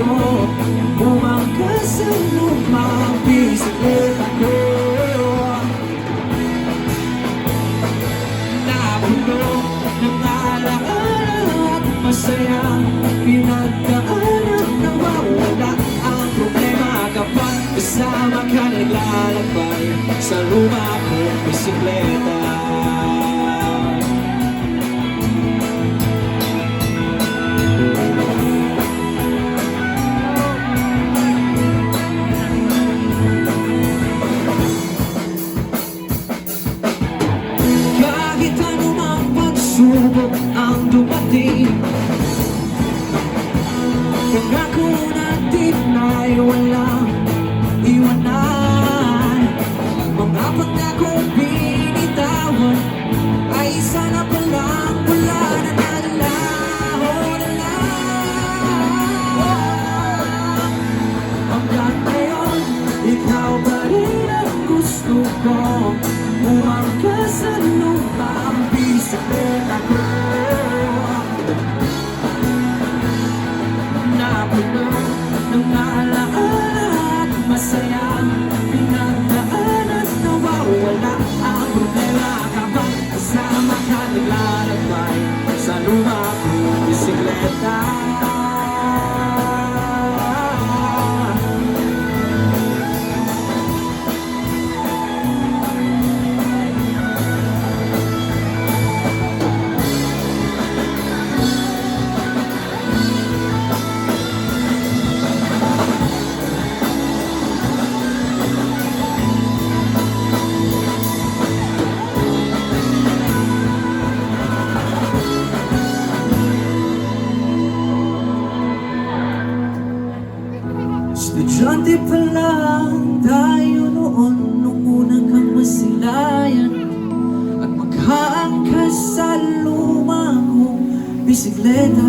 ko bumangkas sa lumang bisikleta ko. Napuno ng alaala at masaya, pinagdaanan na mawala ang problema kapag kasama ka naglalakbay sa luma kong bisikleta. Kahit anumang pagsubok ang dumating, pangako natin ay walang iwanan. Mga pangakong binitawan ay isa na palang wala na nalaho na lang. Hanggang ngayon, ikaw pa rin ang gusto ko, umangkas sa lumang bisikleta ko. Napuno ng alaala at masaya, pinagdaanan na wawala ang problema kapag kasama ka naglalakbay sa luma kong bisikleta. Estudyante pa lang tayo noon nung unang kang masilayan at maghaangkas sa luma kong bisikleta.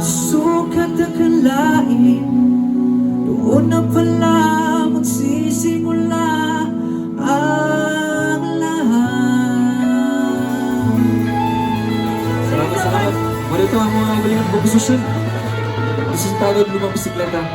Sukat na kalain, doon na pala magsisimula ang lahat. Salamat. Marito ang mga galing ng komposisyon. This is tawag lumang bisikleta.